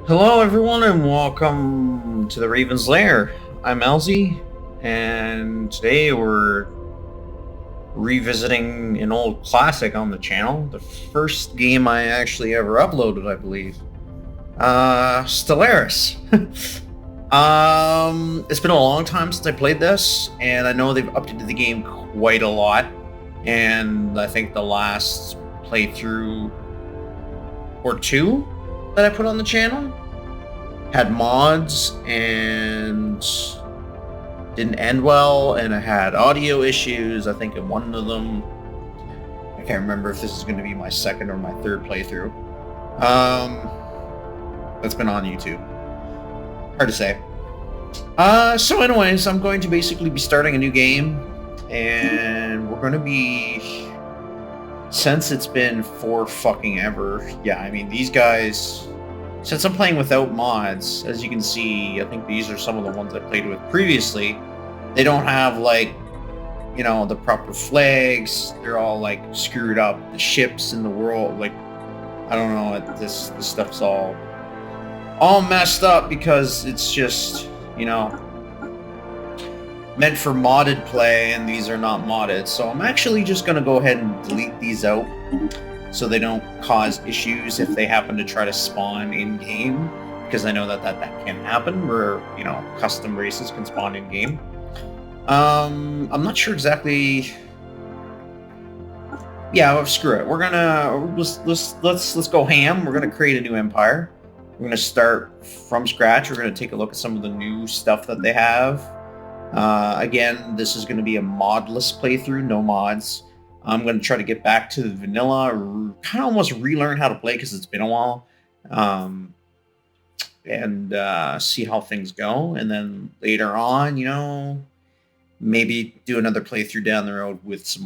Hello, everyone, and welcome to the Raven's Lair. I'm Elsie, and today we're revisiting an old classic on the channel. The first game I actually ever uploaded, I believe. Stellaris. It's been a long time since I played this, and I know they've updated the game quite a lot. And I think the last playthrough or two that I put on the channel had mods and didn't end well, and I had audio issues. I think in one of them, I can't remember if this is going to be my second or my third playthrough. That's been on YouTube. Hard to say. So anyways, I'm going to basically be starting a new game, and we're going to be, since it's been for fucking ever. Yeah, I mean, these guys, since I'm playing without mods, as you can see, I think these are some of the ones I played with previously. They don't have, like, you know, the proper flags. They're all, like, screwed up. The ships in the world, like, I don't know, this stuff's all messed up because it's just, you know, meant for modded play, and these are not modded. So I'm actually just going to go ahead and delete these out so they don't cause issues if they happen to try to spawn in-game, because I know that can happen, where, you know, custom races can spawn in-game. I'm not sure exactly. Yeah, well, screw it. We're gonna let's go ham. We're gonna create a new empire. We're gonna start from scratch. We're gonna take a look at some of the new stuff that they have. Again, this is gonna be a modless playthrough, no mods. I'm going to try to get back to the vanilla, kind of almost relearn how to play because it's been a while, and see how things go. And then later on, you know, maybe do another playthrough down the road with some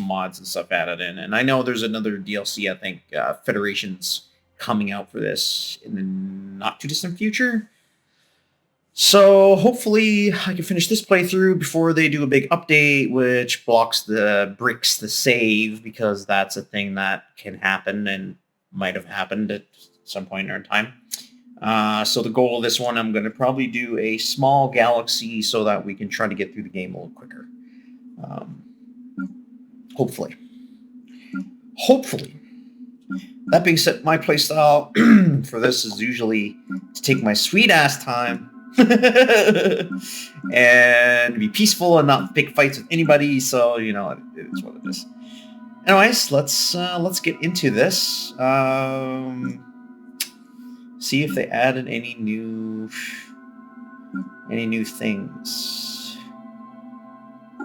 mods and stuff added in. And I know there's another DLC, I think, Federation's coming out for this in the not too distant future. So hopefully I can finish this playthrough before they do a big update, which breaks the save, because that's a thing that can happen and might have happened at some point in our time. So the goal of this one, I'm going to probably do a small galaxy so that we can try to get through the game a little quicker. Hopefully. That being said, my playstyle for this is usually to take my sweet ass time and be peaceful and not pick fights with anybody. So, you know, it is what it is. Anyways, let's get into this. See if they added any new things.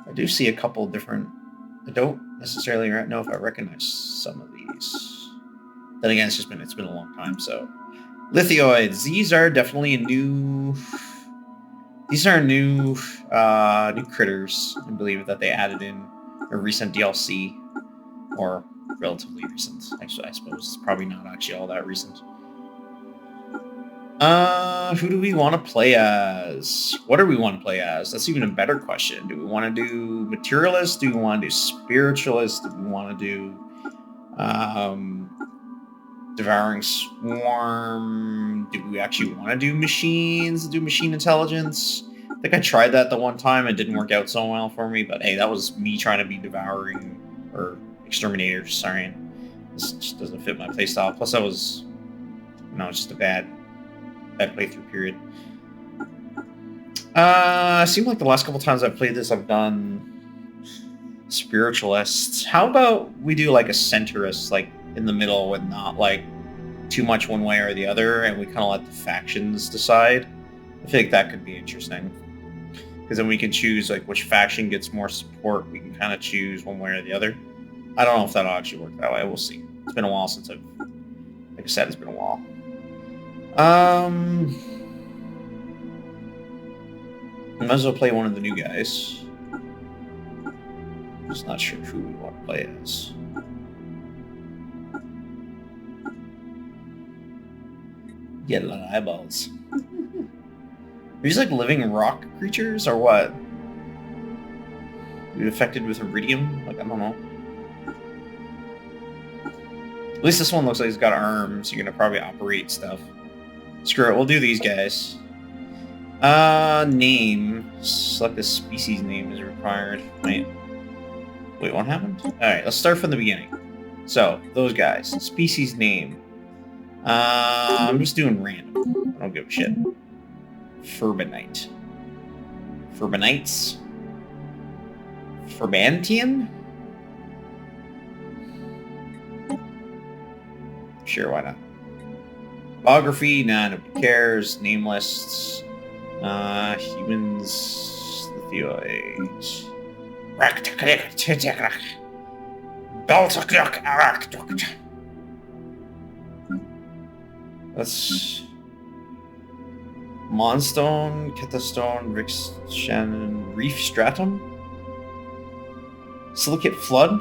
I do see a couple different. I don't necessarily know if I recognize some of these. Then again, it's been a long time. So, Lithioids. These are definitely a new. These are new critters, I believe, that they added in a recent DLC, or relatively recent. Actually, I suppose it's probably not actually all that recent. Who do we want to play as? What do we want to play as? That's even a better question. Do we want to do materialist? Do we want to do spiritualist? Do we want to do devouring swarm? Do we actually want to do machines? Do machine intelligence? I think I tried that the one time. It didn't work out so well for me, but hey, that was me trying to be devouring or exterminator. Sorry, this just doesn't fit my playstyle. Plus, I was, you know, just a bad playthrough period. It seemed like the last couple times I've played this, I've done spiritualists. How about we do like a centrist, like in the middle, with not like too much one way or the other, and we kind of let the factions decide? I feel like that could be interesting, because then we can choose like which faction gets more support. We can kind of choose one way or the other. I don't know if that'll actually work that way. We'll see. It's been a while since like I said, it's been a while. Might as well play one of the new guys. Just not sure who we want to play as. Get a lot of eyeballs. Are these like living rock creatures or what? Are you affected with iridium? Like, I don't know. At least this one looks like he's got arms. You're gonna probably operate stuff. Screw it, we'll do these guys. Name. Select a species name is required. Wait, what happened? Alright, let's start from the beginning. So, those guys. Species name. I'm just doing random. I don't give a shit. Furbanite. Furbanites? Furbantian? Sure, why not? Biography, nah, nobody cares. Name lists. Humans, Lithioid. That's Monstone, Ketastone, Rix Shannon, Reef Stratum, Silicate Flood,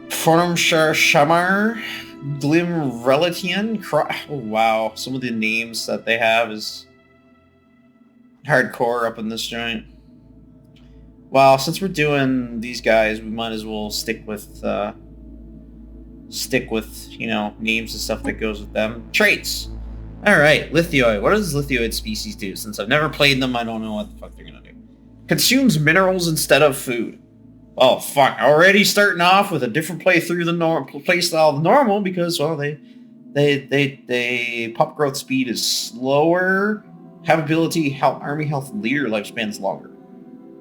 Formshar Shamar, Glim Relatian. Oh wow, some of the names that they have is hardcore up in this joint. Well, since we're doing these guys, we might as well stick with you know, names and stuff that goes with them. Traits. All right, Lithioid. What does Lithioid species do? Since I've never played them, I don't know what the fuck they're gonna do. Consumes minerals instead of food. Oh fuck! Already starting off with a different playstyle than normal because well, they pop growth speed is slower, have ability, army health, leader lifespan's longer.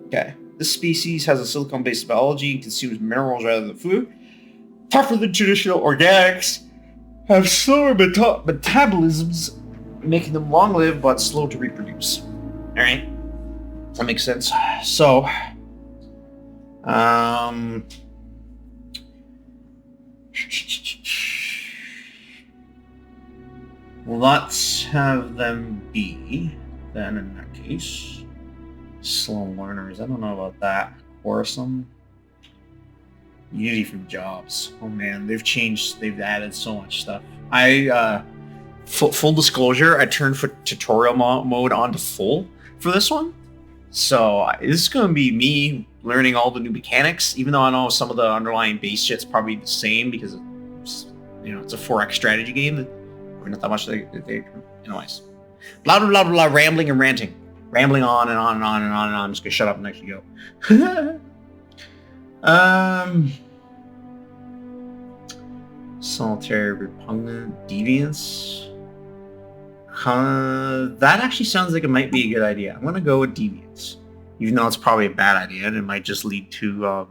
Okay, this species has a silicon-based biology and consumes minerals rather than food. Tougher than traditional organics, have slower metabolisms, making them long-lived but slow to reproduce. All right, that makes sense. So. Let's have them be, then in that case, slow learners. I don't know about that. Quarrelsome. Usually from jobs. Oh man, they've added so much stuff. Full disclosure, I turned for tutorial mode onto full for this one. So this is going to be me learning all the new mechanics, even though I know some of the underlying base shit's probably the same because it's, you know, it's a 4X strategy game. We're not that much. Anyways, blah blah blah blah. Rambling and ranting, rambling on and on and on and on and on. I'm just gonna shut up and actually go. Solitary, repugnant, deviance. That actually sounds like it might be a good idea. I'm gonna go with deviance, even though it's probably a bad idea, and it might just lead to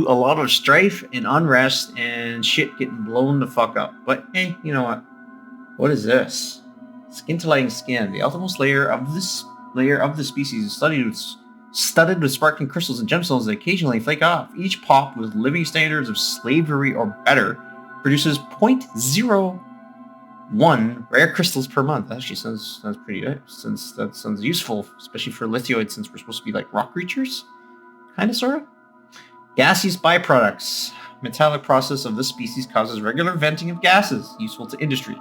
a lot of strife and unrest and shit getting blown the fuck up. But hey, you know what? What is this? Scintillating skin. The outermost layer of the species is studded with sparkling crystals and gemstones that occasionally flake off. Each pop with living standards of slavery or better produces 0.01 rare crystals per month. That actually sounds pretty good. Since that sounds useful, especially for Lithioids, since we're supposed to be like rock creatures, kind of, sort of. Gaseous byproducts. Metallic process of this species causes regular venting of gases, useful to industry.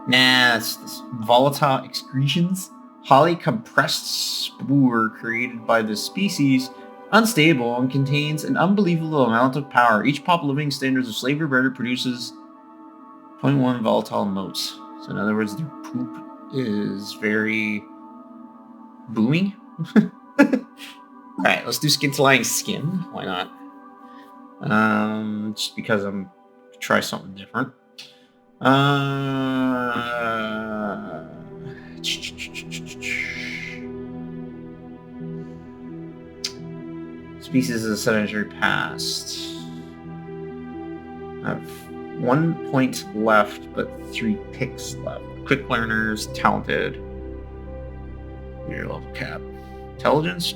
Nah, it's this volatile excretions. Highly compressed spore created by this species, unstable and contains an unbelievable amount of power. Each pop living standards of slavery better produces 0.1 volatile motes. So in other words, their poop is very booming. Alright, let's do scintillating skin. Why not? Just because I'm try something different. Species of the sedentary past. I have 1 point left, but 3 picks left. Quick learners, talented. Your level cap. Intelligence.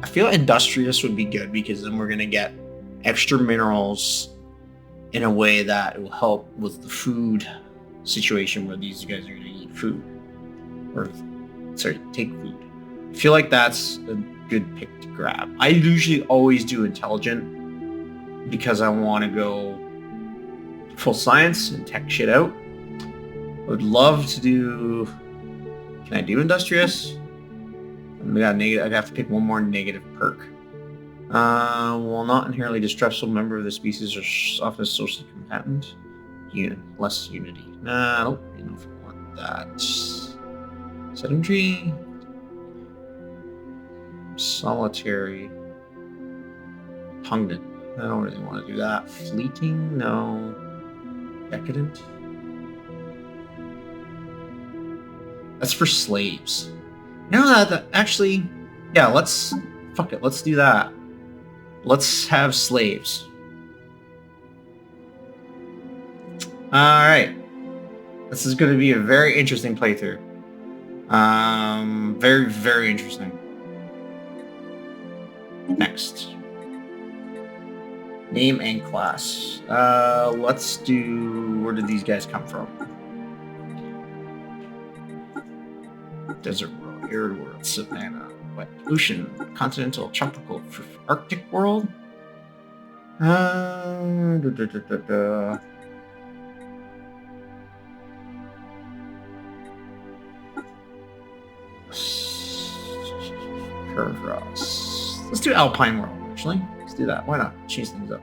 I feel industrious would be good because then we're gonna get extra minerals in a way that will help with the food situation where these guys are gonna eat food. Or take food. I feel like that's a good pick to grab. I usually always do intelligent because I want to go full science and tech shit out. I would love to do. Can I do industrious? I'd have to pick one more negative perk. While not inherently distrustful, member of the species are often socially combatant. Less unity. Nah, I don't really know if I want that. Sedentary. Solitary. Pungent. I don't really want to do that. Fleeting? No. Decadent? That's for slaves. No, that actually, yeah, fuck it, let's do that. Let's have slaves. Alright. This is going to be a very interesting playthrough. Very, very interesting. Next. Name and class. Let's do... Where did these guys come from? Desert world, arid world, savanna, wet ocean, continental, tropical, Arctic world. Permafrost. Let's do Alpine world, actually. Let's do that. Why not? Change things up.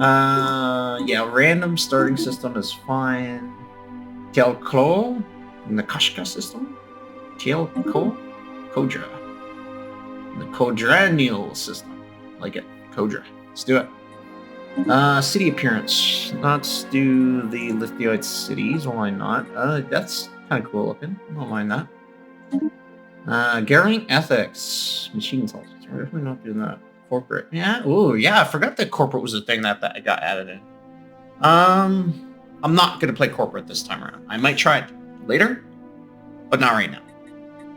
Yeah, random starting system is fine. Telclo in the Kashka system. Telco, Kodra. In the Kodranil system. Like it. Kodra. Let's do it. City appearance. Let's do the Lithioid cities. Why not? That's kind of cool looking. I don't mind that. Garing ethics. Machine intelligence. We're definitely not doing that. Corporate. Yeah. Ooh, yeah. I forgot that corporate was a thing that got added in. I'm not gonna play corporate this time around. I might try it later, but not right now.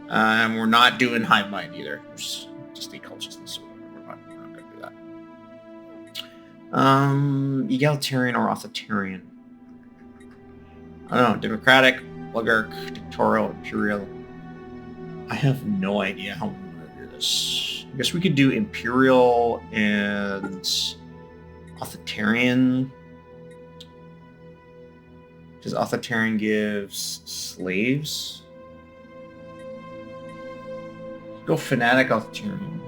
And we're not doing hive mind either. Just state consciousness. So we're not gonna do that. Egalitarian or authoritarian? I don't know. Democratic, oligarch, dictatorial, imperial. I have no idea how I'm gonna do this. I guess we could do imperial and authoritarian. Because authoritarian gives slaves. Go fanatic authoritarian.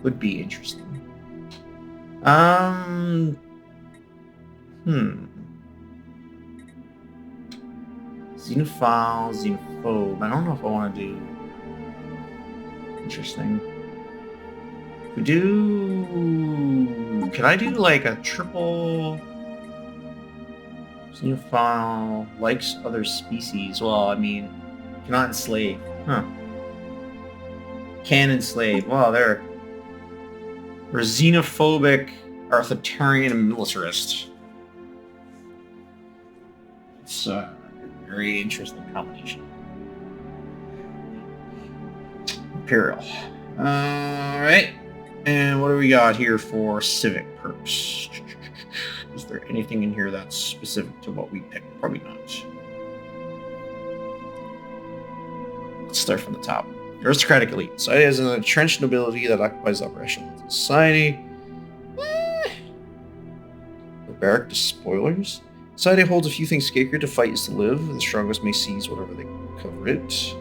Would be interesting. Xenophile, xenophobe. I don't know if I want to do... Interesting. We do... Can I do like a triple... Xenophile likes other species. Well, I mean, cannot enslave. Huh. Can enslave. Well, they're xenophobic, authoritarian, and militarist. It's a very interesting combination. Imperial. Alright. And what do we got here for civic perks? Is there anything in here that's specific to what we picked? Probably not. Let's start from the top. Aristocratic elite. Society has an entrenched nobility that occupies the upper echelons of society. Barbaric despoilers. Society holds a few things sacred. To fight is to live. The strongest may seize whatever they cover it.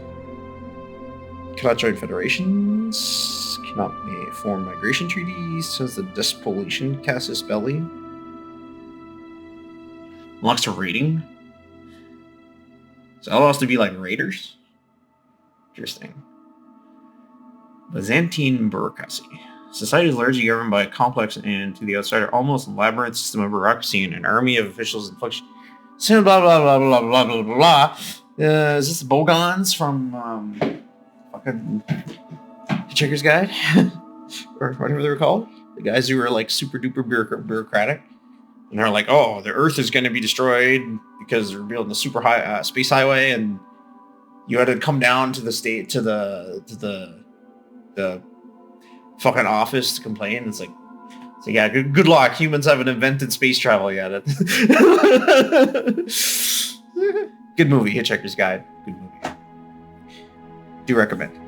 Cannot join federations. Cannot form migration treaties. Has the despolation casus belli. Unlocks a rating. So that allows to be like raiders. Interesting. Byzantine bureaucracy. Society is largely governed by a complex and, to the outsider, almost labyrinth system of bureaucracy and an army of officials and function. Blah blah blah blah blah blah blah blah. Is this the Bogons from fucking Hitchhiker's Guide? Or whatever they were called? The guys who were like super duper bureaucratic. And they're like, oh, the Earth is going to be destroyed because they're building the super high space highway, and you had to come down to the state to the fucking office to complain. It's like yeah, good luck. Humans haven't invented space travel yet. Good movie, Hitchhiker's Guide. Good movie. Do recommend.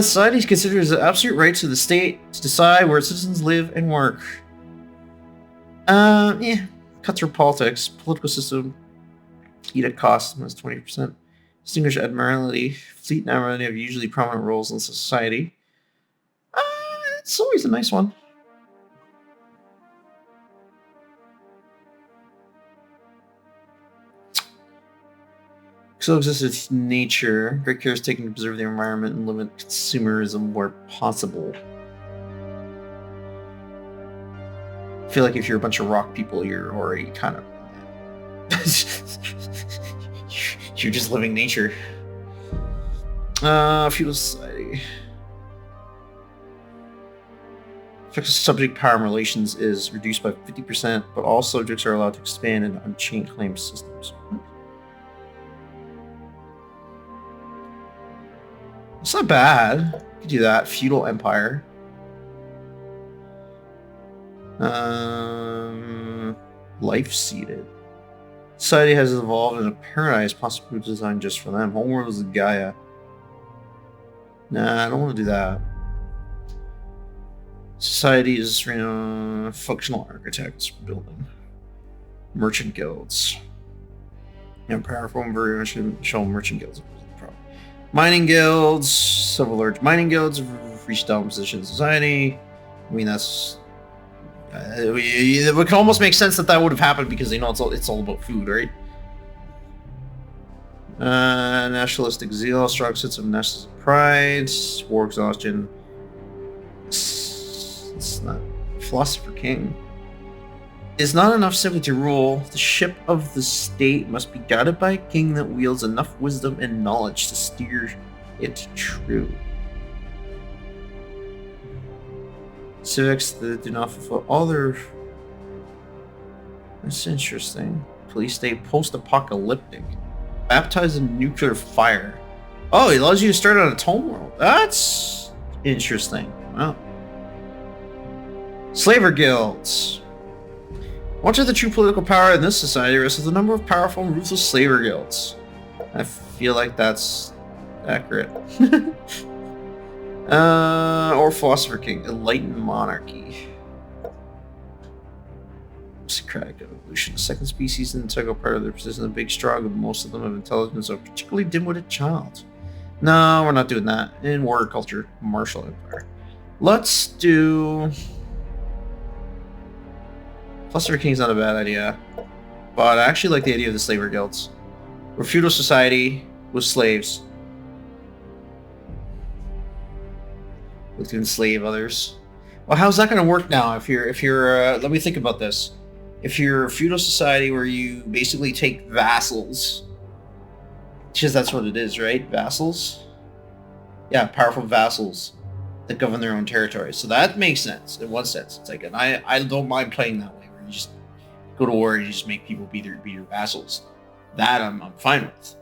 Society considers the absolute rights of the state to decide where citizens live and work. Yeah, cut through politics, political system. Edict costs minus 20%. Distinguished Admiralty. Fleet and Admiralty have usually prominent roles in society. It's always a nice one. Coexist with nature. Great care is taken to preserve the environment and limit consumerism where possible. I feel like if you're a bunch of rock people, you're already kind of... you're just living nature. Feudal society. Effective subject power and relations is reduced by 50%, but all subjects are allowed to expand into unchained claim systems. It's not bad. You could do that. Feudal empire. Life seeded. Society has evolved in a paradise possibly designed just for them. Homeworld is Gaia. Nah, I don't want to do that. Society is functional architects building. Merchant guilds. Powerful and very much show merchant guilds. Mining guilds. Several large mining guilds have reached down position in society. I mean, that's... it can almost make sense that would have happened because, it's all about food, right? Nationalistic zeal, strong sense of national pride, war exhaustion. It's not... Philosopher King. It's not enough simply to rule. The ship of the state must be guided by a king that wields enough wisdom and knowledge to steer it true. Civics that do not fulfill all their... That's interesting. Police state post-apocalyptic. Baptized in nuclear fire. Oh, it allows you to start on a homeworld. That's interesting. Wow. Slaver guilds. Much of the true political power in this society rests with the number of powerful and ruthless slaver guilds. I feel like that's accurate. Or Philosopher King, Enlightened Monarchy. Socratic evolution. The second species in the integral part of their position, the big strong, but most of them have intelligence of a particularly dim-witted child. No, we're not doing that. In warrior culture, martial empire. Let's do... Philosopher King's not a bad idea, but I actually like the idea of the slaver guilds. We're feudal society with slaves. We can enslave others. Well, how's that going to work now? If you're, let me think about this. If you're a feudal society where you basically take vassals, because that's what it is, right? Vassals? Yeah, powerful vassals that govern their own territory. So that makes sense in one sense. It's like, and I don't mind playing that way. You just go to war and you just make people be your vassals. That I'm fine with.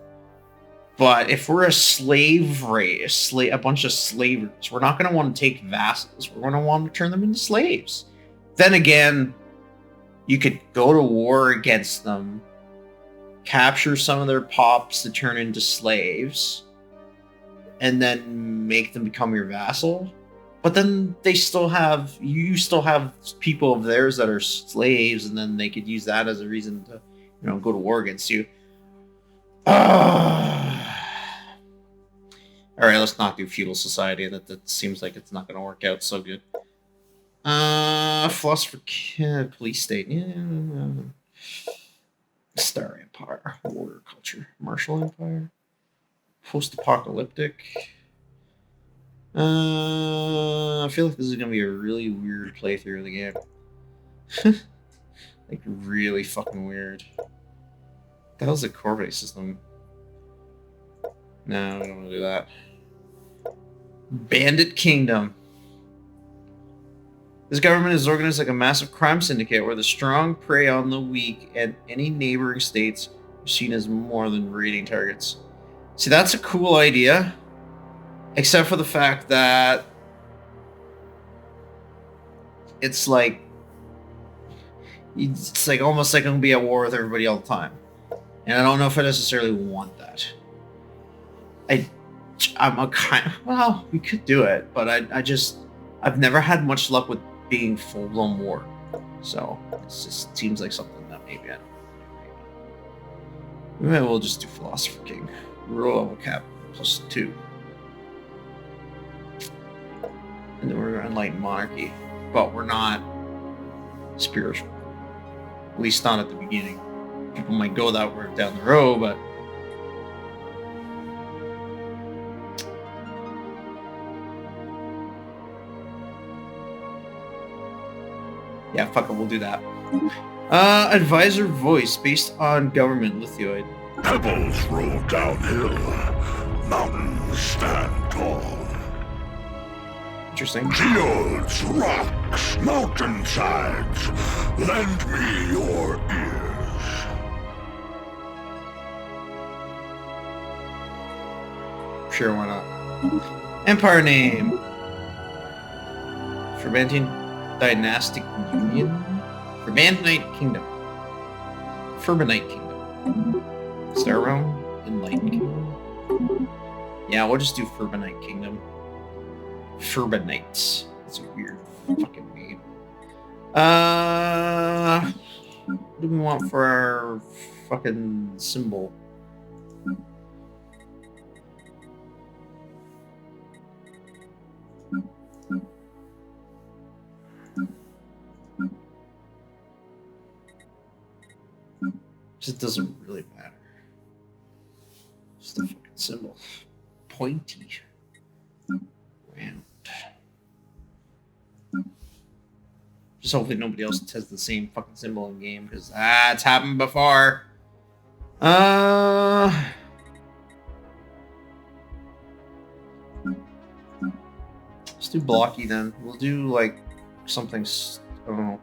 But if we're a slave race, a bunch of slavers, we're not going to want to take vassals. We're going to want to turn them into slaves. Then again, you could go to war against them, capture some of their pops to turn into slaves, and then make them become your vassal. But then you still have people of theirs that are slaves, and then they could use that as a reason to, go to war against you. All right, let's not do feudal society. That seems like it's not going to work out so good. Philosopher, police state, yeah. Star Empire, warrior culture, martial empire, post-apocalyptic. I feel like this is going to be a really weird playthrough of the game. Like, really fucking weird. The hell's the Corvette system? No, I don't want to do that. Bandit Kingdom. This government is organized like a massive crime syndicate where the strong prey on the weak, and any neighboring states are seen as more than raiding targets. See, that's a cool idea. Except for the fact that it's like almost like I'm gonna be at war with everybody all the time, and I don't know if I necessarily want that. I'm a kind. Well, we could do it, but I've never had much luck with being full-blown war, so it just seems like something that maybe I don't. Maybe we'll just do Philosopher King. Rule level cap +2. And then we're going to Enlighten Monarchy. But we're not spiritual. At least not at the beginning. People might go that route down the road, but... yeah, fuck it, we'll do that. Advisor voice based on government lithoid. Pebbles roll downhill. Mountains stand tall. Interesting. Fields, rocks, mountainsides. Lend me your ears. Sure, why not? Empire name. Fermenting Dynastic Union. Ferbanite Kingdom. Ferbanite Kingdom. Star Realm. Enlightened Kingdom. Yeah, we'll just do Ferbanite Kingdom. Ferbanites. That's a weird fucking name. What do we want for our fucking symbol? It doesn't really matter. Just the fucking symbol. Pointy. Round. Just hopefully nobody else has the same fucking symbol in game, because it's happened before. Let's do blocky then. We'll do like something. I don't know.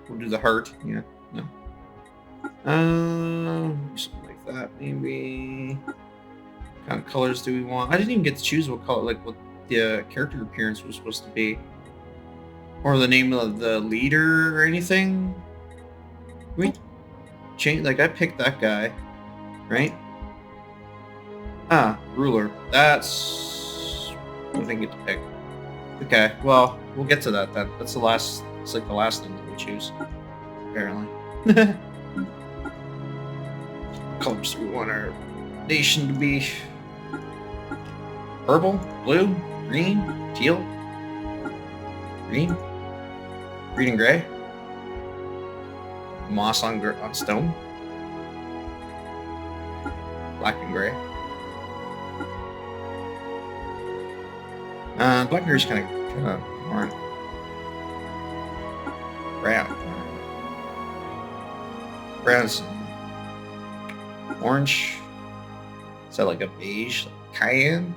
We'll do the heart. Yeah. No. Something like that maybe. What kind of colors do we want? I didn't even get to choose what color, like what the character appearance was supposed to be, or the name of the leader or anything. We change. Like I picked that guy, right? Ruler. That's what I didn't get to pick. Okay. Well, we'll get to that then. That's the last. It's like the last thing that we choose, apparently. What colors do we want our nation to be? Purple, blue, green, teal, green, green and gray, moss on stone, black and gray. Black and gray's kind of orange. Brown. Brown's orange. Is that like a beige? Like cayenne?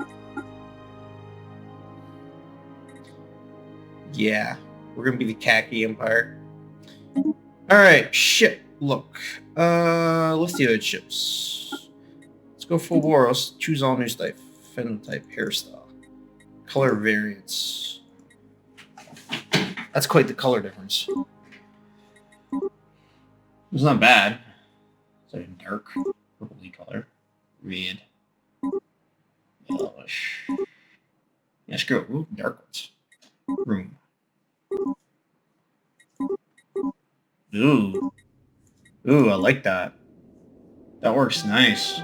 Yeah. We're gonna be the khaki empire. Alright, ship. Look. Lithoid ships. Let's go full war. Let's choose all new type. Phenotype, hairstyle. Color variants. That's quite the color difference. It's not bad. It's like a dark purpley color. Red. Yellowish. Yeah, screw it. Ooh, dark ones. Room. Ooh. Ooh, I like that. That works nice.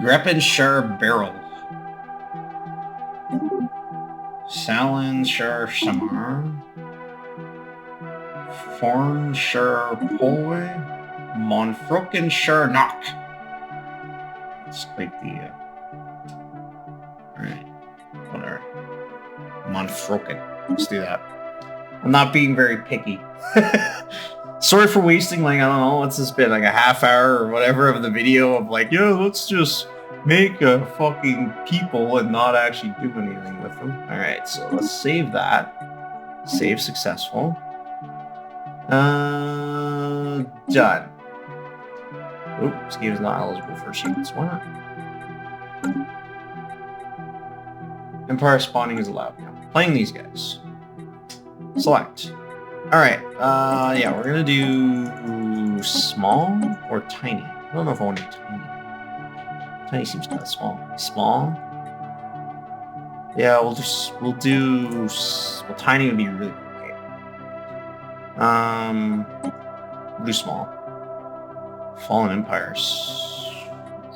Greppenshire Barrel. Salinshire Samar. Fornshire Polway. Monfrokenshire Knock. It's like the alright. Whatever. Monfroken. Let's do that. I'm not being very picky. Sorry for wasting, like, I don't know, what's this been, like a half hour or whatever of the video of like, yo, let's just make a fucking people and not actually do anything with them. Alright, so let's save that. Save successful. Done. Oop, this game is not eligible for achievements. Why not? Empire spawning is allowed now. Playing these guys. Select. Alright, yeah, we're gonna do small or tiny. I don't know if I want to do tiny. Tiny seems kind of small. Small? Yeah, well, tiny would be really okay. Do small. Fallen Empires.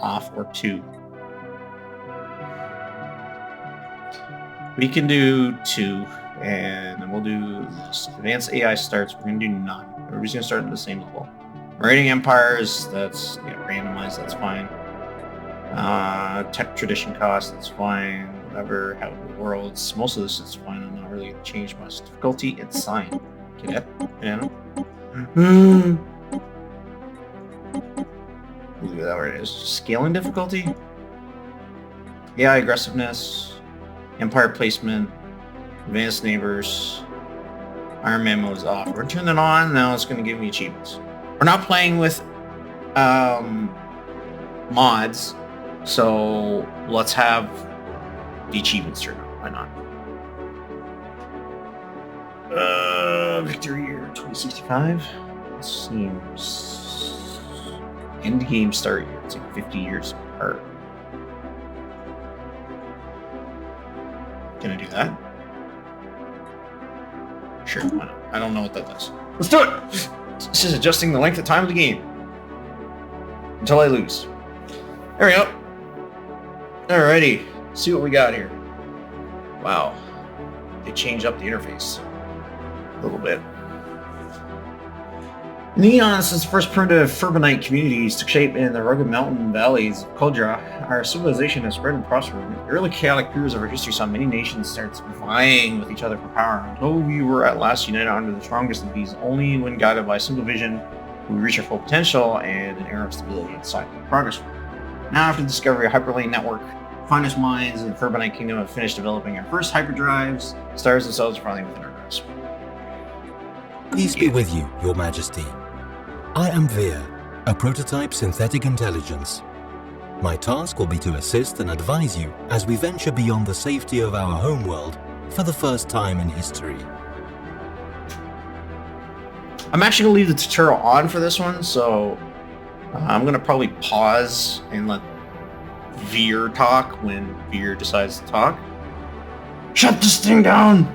Off or 2. We can do 2, and then we'll do this. Advanced AI starts, we're going to do none. Everybody's going to start at the same level. Raiding Empires, that's randomized, that's fine. Tech tradition cost, that's fine. Whatever, habitable worlds, most of this is fine. I'm not really going to change much. Difficulty, it's sign. Cadet, banana. Look at that where it is. Scaling difficulty. AI aggressiveness. Empire placement. Advanced neighbors. Iron Man mode is off. We're going to turn that on. Now it's going to give me achievements. We're not playing with mods. So let's have the achievements turned on. Why not? Victory year 2065. Seems end game start year. It's like 50 years apart. Can I do that? Sure, why not? I don't know what that does. Let's do it! This is adjusting the length of time of the game. Until I lose. There we go. Alrighty. Let's see what we got here. Wow. They changed up the interface a little bit. Neon, since the first primitive Furbanite communities took shape in the rugged mountain valleys of Kodra, our civilization has spread and prospered. The early chaotic periods of our history saw many nations start vying with each other for power, until we were at last united under the strongest of these. Only when guided by a single vision will we reach our full potential and an era of stability and scientific progress. Now, after the discovery of Hyperlane Network, finest minds in the Furbanite Kingdom have finished developing our first hyperdrives. Stars themselves are finally within our grasp. Peace be with you, Your Majesty. I am Veer, a prototype synthetic intelligence. My task will be to assist and advise you as we venture beyond the safety of our homeworld for the first time in history. I'm actually going to leave the tutorial on for this one, so I'm going to probably pause and let Veer talk when Veer decides to talk. Shut this thing down!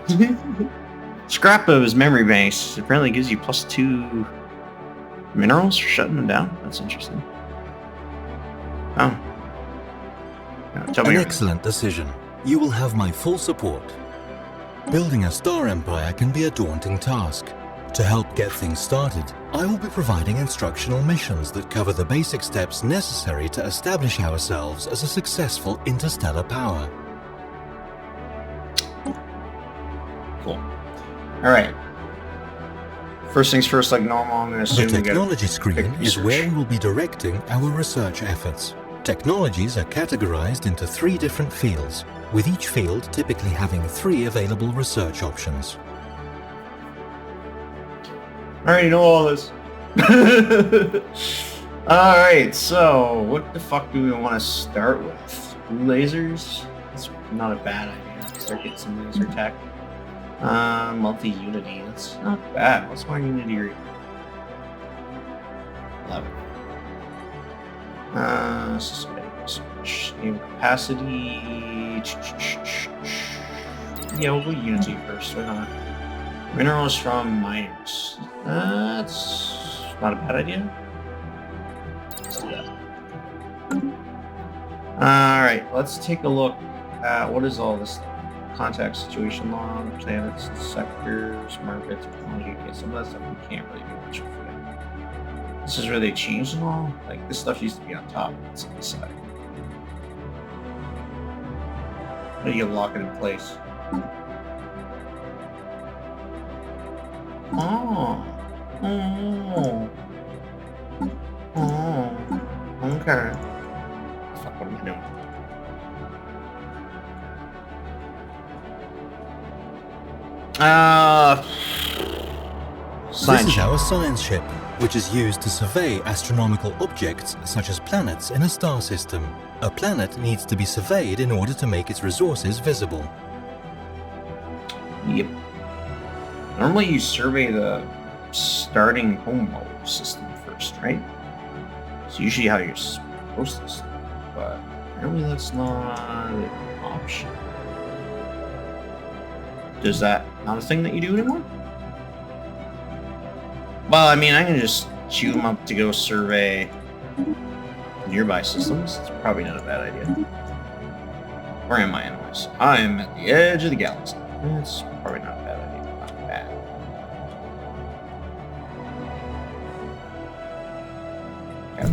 Scrap of his memory base apparently gives you +2 minerals for shutting them down. That's interesting. Oh. Tell me. An excellent decision. You will have my full support. Building a star empire can be a daunting task. To help get things started, I will be providing instructional missions that cover the basic steps necessary to establish ourselves as a successful interstellar power. Cool. Alright. First things first, like normal, I'm going to assume the technology screen is where we will be directing our research efforts. Technologies are categorized into 3 different fields, with each field typically having 3 available research options. I already know all this. Alright, so what the fuck do we want to start with? Lasers? That's not a bad idea. Start getting some laser tech. Multi-unity. That's not bad. What's my unity rate? 11. New capacity. Yeah, we'll go unity first. Why not? Minerals from miners. That's not a bad idea. Let's do that. Alright, let's take a look at what is all this contact situation log, planets, sectors, market, technology. Okay, some of that stuff we can't really do much with it. This is where they changed it all. Like, this stuff used to be on top, it's on the side. How do you lock it in place? Oh. Okay. Fuck, what am I doing? This is our science ship, which is used to survey astronomical objects such as planets in a star system. A planet needs to be surveyed in order to make its resources visible. Yep. Normally you survey the starting home world system first, right? It's usually how you're supposed to start, but apparently that's not an option. Is that not a thing that you do anymore? Well, I mean, I can just shoot them up to go survey nearby systems. It's probably not a bad idea. Where am I anyways? I am at the edge of the galaxy. It's probably not a bad idea. Not bad. Okay.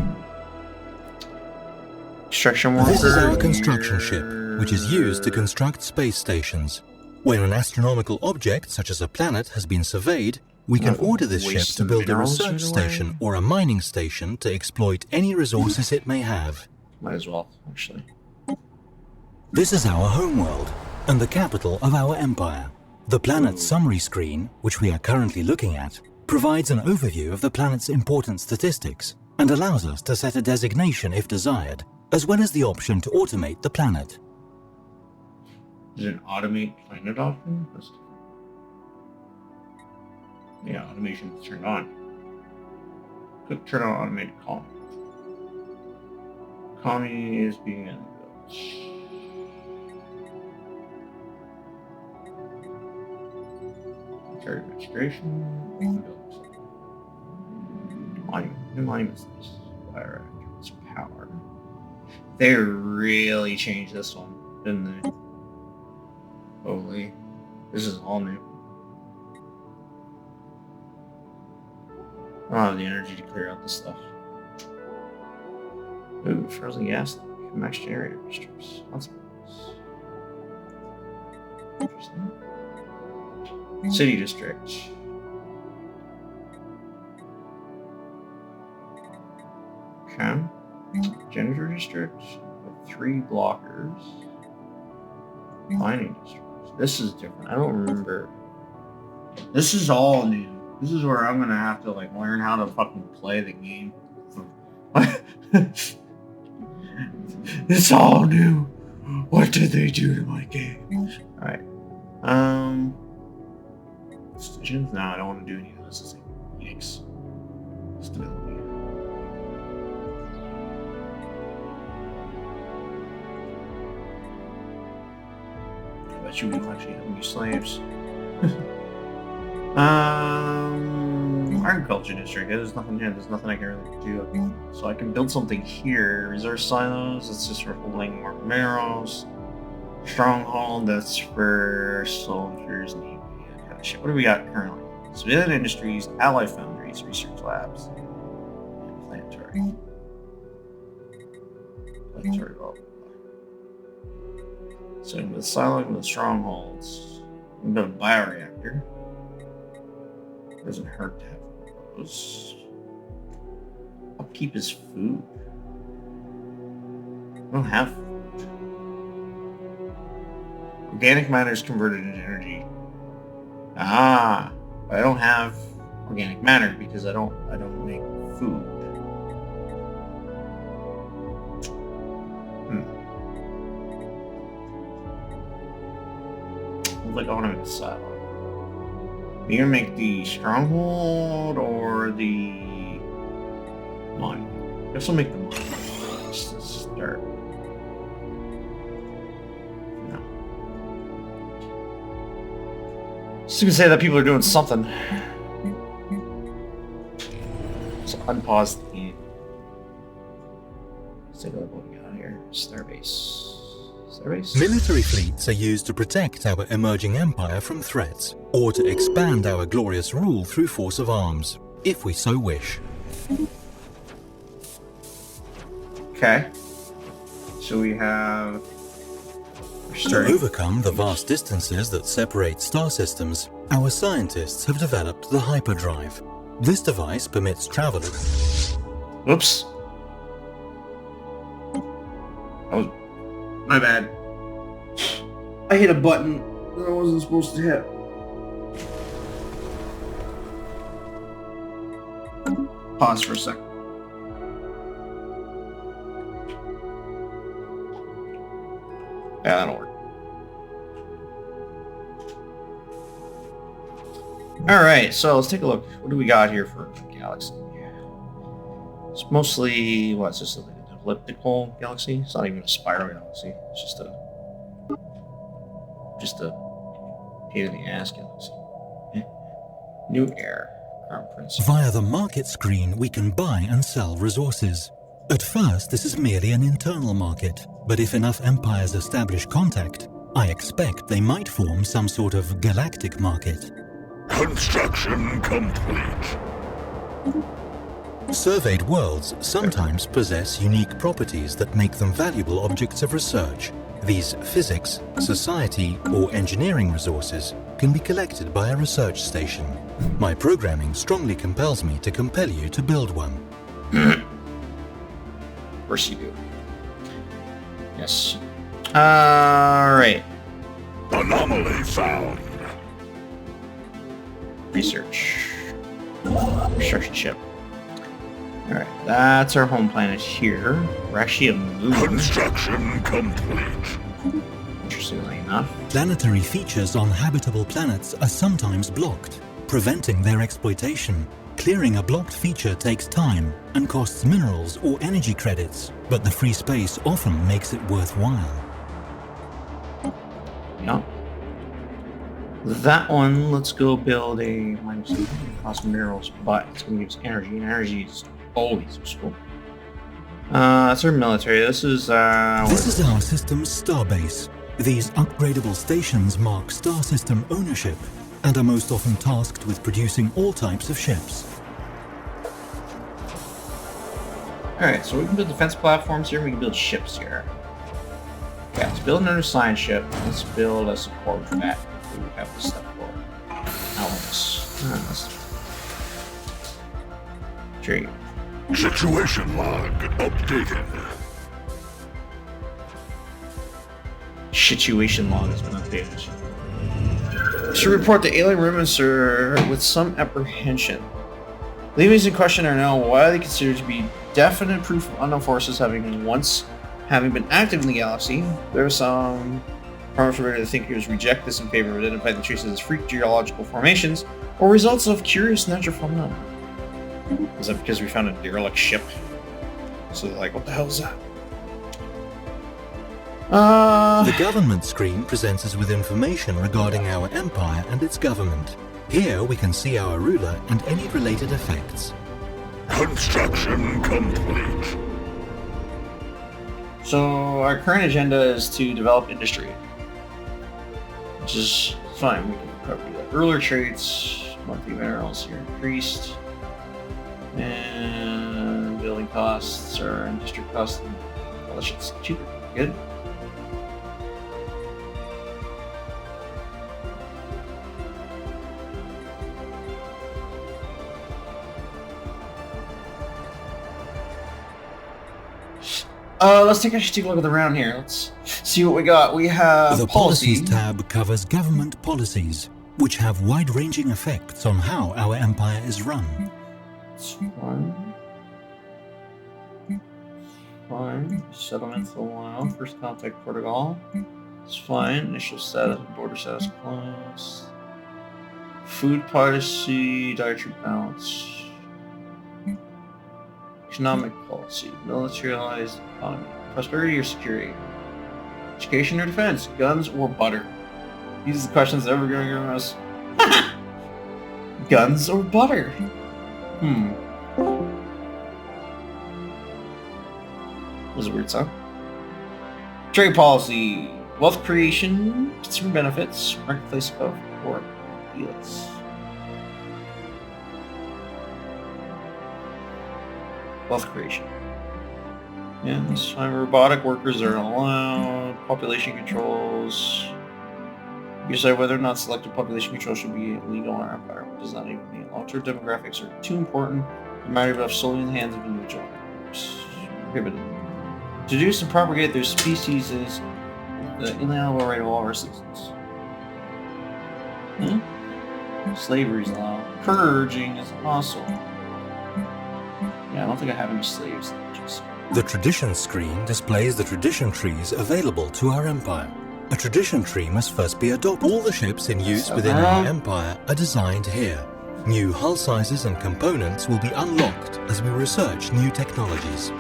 Construction worker. This is our construction ship, which is used to construct space stations. When an astronomical object, such as a planet, has been surveyed, we can order this ship to build a research station or a mining station to exploit any resources it may have. Might as well, actually. This is our homeworld and the capital of our empire. The planet's summary screen, which we are currently looking at, provides an overview of the planet's important statistics and allows us to set a designation if desired, as well as the option to automate the planet. Is it an automate planet option? Yeah, automation is turned on. Click turn on automated colony. Colony is being built. Military administration. New monuments. Fire actors. Power. They really changed this one, didn't they? Holy. This is all new. I don't have the energy to clear out this stuff. Ooh, frozen gas. Max generator strips. That's nice. Interesting. City district. Okay. Janitor district with 3 blockers. Mining districts. This is different. I don't remember. This is all new. This is where I'm gonna have to like learn how to fucking play the game. It's all new. What did they do to my game? Alright. Stations? No, I don't want to do any of this. Yikes. Stability. I bet you we will actually have new slaves. Agriculture district. There's nothing here. There's nothing I can really do. So I can build something here. Resource silos. It's just for holding more minerals. Stronghold. That's for soldiers. Navy. That kind of shit. What do we got currently? Civilian industries, ally foundries, research labs, and planetary. Planetary. So with silo with strongholds. We build a bioreactor. Doesn't hurt to have those. Upkeep is food. I don't have food. Organic matter is converted into energy. Ah, but I don't have organic matter because I don't make food. Like I want to make a silo. You gonna make the stronghold or the mine? I guess I'll make the mine just to start. No. Just gonna say that people are doing something. So unpause the game. Let's take a look what we got here. Starbase. Military fleets are used to protect our emerging empire from threats, or to expand our glorious rule through force of arms, if we so wish. Okay. So we have... To overcome the vast distances that separate star systems, our scientists have developed the hyperdrive. This device permits traveling. Whoops. Oh, my bad. I hit a button that I wasn't supposed to hit. Pause for a second. Yeah, that'll work. Alright, so let's take a look. What do we got here for galaxy? It's mostly, what's this, like an elliptical galaxy? It's not even a spiral galaxy. It's just a pain in the ass galaxy. New air. Crown Prince. Via the market screen, we can buy and sell resources. At first, this is merely an internal market, but if enough empires establish contact, I expect they might form some sort of galactic market. Construction complete. Surveyed worlds sometimes possess unique properties that make them valuable objects of research. These physics, society, or engineering resources can be collected by a research station. My programming strongly compels me to compel you to build one. Of course you do. Yes. Alright. Anomaly found. Research. Construction ship. Alright, that's our home planet here. We're actually a moon. Construction complete. Interestingly enough. Planetary features on habitable planets are sometimes blocked, preventing their exploitation. Clearing a blocked feature takes time and costs minerals or energy credits, but the free space often makes it worthwhile. Yeah. That one, let's go build a minus cost minerals, but it's going to give us energy, and energy is always useful. That's our military. This is our system's starbase. These upgradable stations mark star system ownership and are most often tasked with producing all types of ships. Alright, so we can build defense platforms here, we can build ships here. Okay, let's build another science ship. Let's build a support for that. We have this stuff for Alex. Trade. Situation log updated. Situation log has been updated. Should report the alien remnants with some apprehension. The aliens in question are now widely considered to be definite proof of unknown forces having been active in the galaxy. There are some pharmaceutical thinkers reject this in favor of identifying the traces as freak geological formations or results of curious natural phenomena. Is that because we found a derelict ship? So they're like, what the hell is that? The government screen presents us with information regarding our empire and its government. Here we can see our ruler and any related effects. Construction complete. So our current agenda is to develop industry, which is fine. We can probably do that. Earlier traits, monthly minerals here increased, and building costs are in district costs. Well, that shit's cheaper. Good. Let's take a look at the round here. Let's see what we got. We have the policy. Policies tab covers government policies, which have wide-ranging effects on how our empire is run. It's fine. Fine. Settlements allow. First contact protocol. It's fine. Initial status, border status closed. Food policy, dietary balance. Economic policy, militarized economy, prosperity or security, education or defense, guns or butter. These are the questions that we're going to give us. Guns or butter? That was a weird song. Trade policy, wealth creation, consumer benefits, marketplace of or deals. Wealth creation. Yes, robotic workers are allowed. Population controls. You decide whether or not selected population control should be legal in our empire. What does that even mean? Long-term demographics are too important. The matter left solely in the hands of individual groups. Prohibited. Introduce and propagate their species is the inalienable right of all our citizens. Slavery is allowed. Purging is also. Yeah, I don't think I have any slaves. The tradition screen displays the tradition trees available to our empire. A tradition tree must first be adopted. All the ships in use within our empire are designed here. New hull sizes and components will be unlocked as we research new technologies.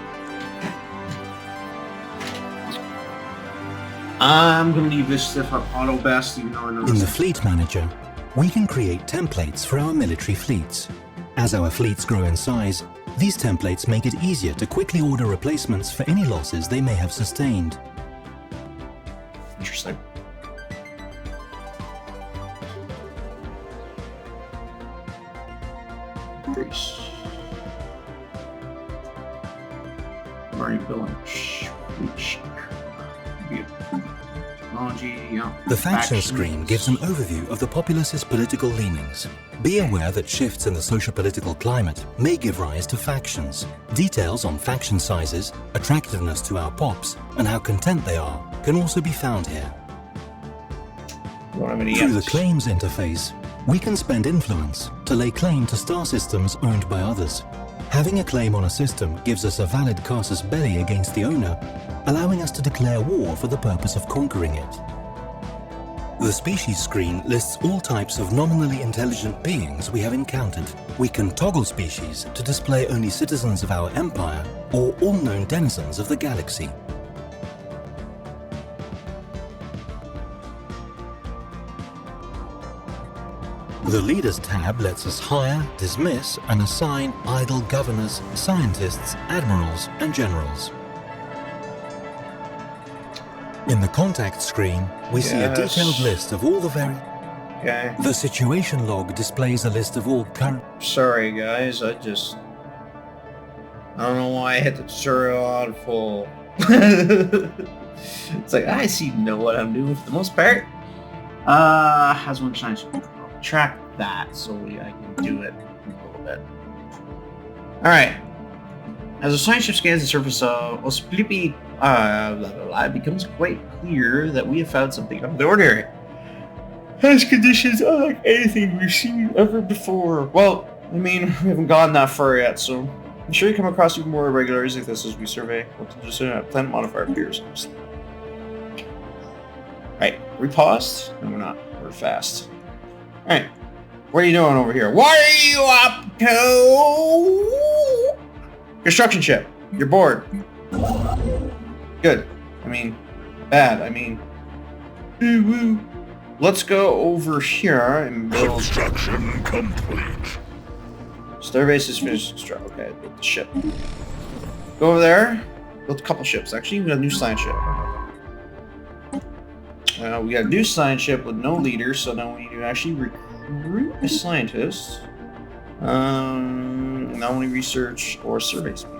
I'm going to leave this stuff on auto best, even though I know in the fleet manager, we can create templates for our military fleets. As our fleets grow in size, these templates make it easier to quickly order replacements for any losses they may have sustained. Interesting. Greece. Marine billing. The faction screen gives an overview of the populace's political leanings. Be aware that shifts in the socio-political climate may give rise to factions. Details on faction sizes, attractiveness to our pops, and how content they are can also be found here. Through the claims interface, we can spend influence to lay claim to star systems owned by others. Having a claim on a system gives us a valid casus belli against the owner, allowing us to declare war for the purpose of conquering it. The species screen lists all types of nominally intelligent beings we have encountered. We can toggle species to display only citizens of our empire or all known denizens of the galaxy. The Leaders tab lets us hire, dismiss, and assign idle governors, scientists, admirals, and generals. In the contact screen, we see a detailed list of all the Okay. The situation log displays a list of all current... Sorry guys, I don't know why I hit the tutorial on full. It's like, I seem to know what I'm doing for the most part. Has one chance to track that so I can do it a little bit. Alright. As the science ship scans the surface of S3-Ep1, it becomes quite clear that we have found something out of the ordinary. Has conditions unlike anything we've seen ever before. Well, I mean, we haven't gone that far yet, so I'm sure you come across even more irregularities like this as we survey what the planet modifier appears. Right, we paused? No, we're not. We're fast. Alright, what are you doing over here? What are you up to? Construction ship. You're bored. Good. I mean, bad. I mean, woo. Let's go over here and build... Construction complete. Starbase is finished construction. Okay, build the ship. Go over there. Build a couple ships. Actually, we got a new science ship. We got a new science ship with no leader, so now we need to actually recruit a scientist. Not only research or survey speed.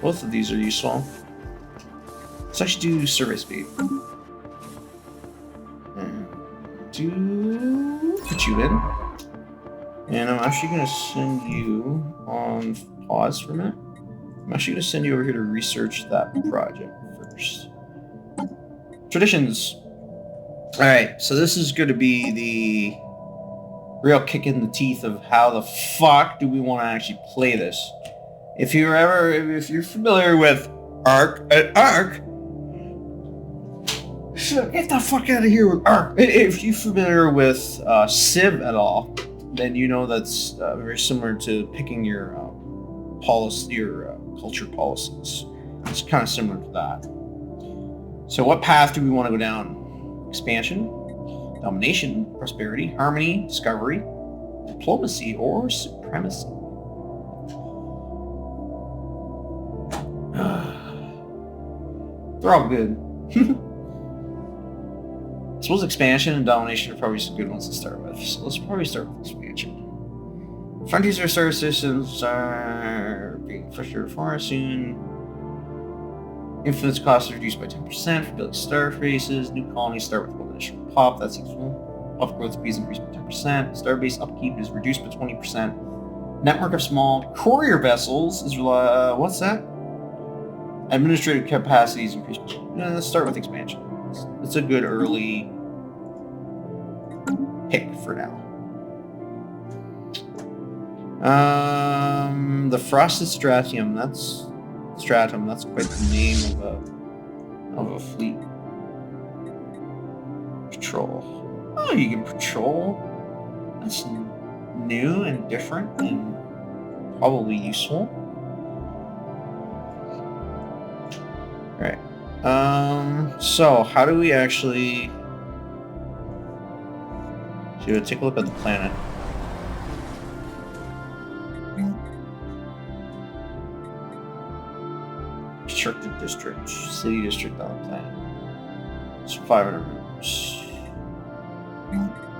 Both of these are useful. Let's actually do survey speed. And put you in. And I'm actually going to send you on pause for a minute. I'm actually going to send you over here to research that project first. Traditions. Alright, so this is going to be the real kick in the teeth of how the fuck do we want to actually play this. If you're familiar with Arc, get the fuck out of here with Arc. If you're familiar with Civ at all, then you know that's very similar to picking your policy, your culture policies. It's kind of similar to that. So what path do we want to go down? Expansion, domination, prosperity, harmony, discovery, diplomacy, or supremacy? They're all good. I suppose expansion and domination are probably some good ones to start with. So let's probably start with expansion. Frontiers or star systems are being frustrated far soon. Influence costs are reduced by 10% for building star faces. New colonies start with one initial pop. That's useful. Pop growth speeds increased by 10%. Starbase upkeep is reduced by 20%. Network of small courier vessels is what's that? Administrative capacity is increased. Let's start with expansion. It's a good early pick for now. The Frosted Stratum. That's quite the name of a fleet. Patrol. Oh, you can patrol. That's new and different and probably useful. Right. So how do we actually... Should we take a look at the planet? Constructed district. City district on the planet. So 500 members.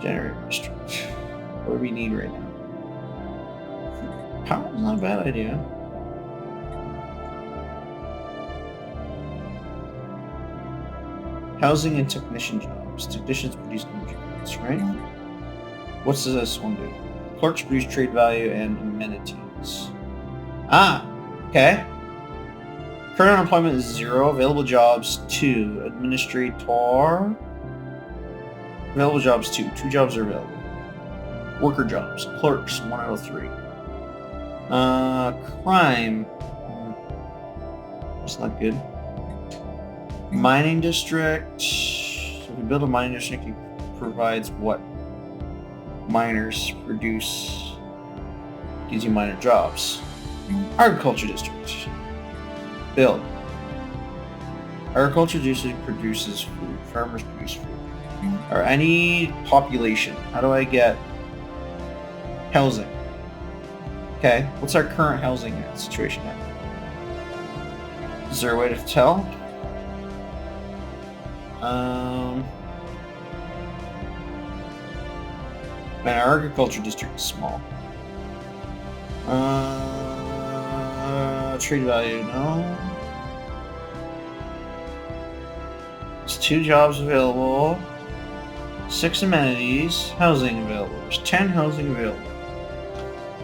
Generator district. What do we need right now? Power is not a bad idea. Housing and technician jobs. Technicians produce energy credits, right? What does this one do? Clerks produce trade value and amenities. Ah, okay. Current unemployment is 0. Available jobs 2. Administrator. Available jobs 2. 2 jobs are available. Worker jobs. Clerks 1 out of 3. Crime. That's not good. Mining district. So if we build a mining district, it provides what miners produce. Gives you miner jobs. Agriculture district. Build. Agriculture district produces food. Farmers produce food. Alright, I need population. How do I get housing? Okay, what's our current housing situation at? Is there a way to tell? Man, our agriculture district is small. Trade value, no. There's 2 jobs available. 6 amenities. Housing available. There's 10 housing available.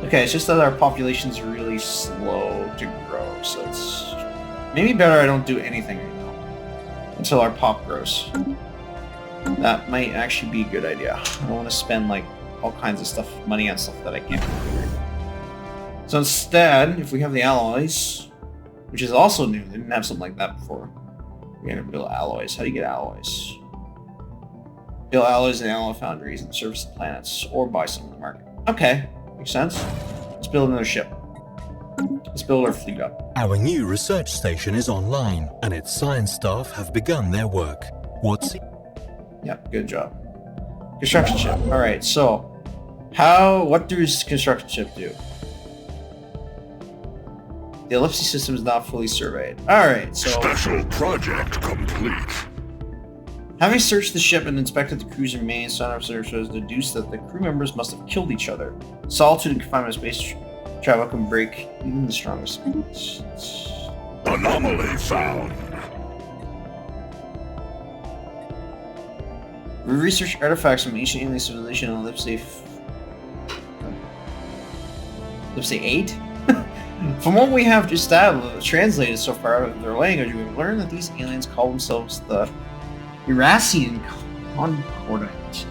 Okay, it's just that our population's really slow to grow, so it's maybe better I don't do anything right now until our pop grows. That might actually be a good idea. I don't want to spend like all kinds of stuff, money on stuff that I can't do right now. So instead, if we have the alloys, which is also new, they didn't have something like that before. We're gonna build alloys. How do you get alloys? Build alloys in alloy foundries and service the planets, or buy some in the market. Okay, makes sense. Let's build another ship. Let's build our fleet up. Our new research station is online, and its science staff have begun their work. What's... Yep, good job. Construction ship. Alright, so what does construction ship do? The ellipsis system is not fully surveyed. Alright, so Special project complete. having searched the ship and inspected the crew's remains, scientific research has deduced that the crew members must have killed each other. Solitude and confinement of space travel can break even the strongest spirits. Anomaly found. We researched artifacts from ancient alien civilization on Ellipse 8? From what we have established, translated so far out of their language, we've learned that these aliens call themselves the Eurasian Concordant.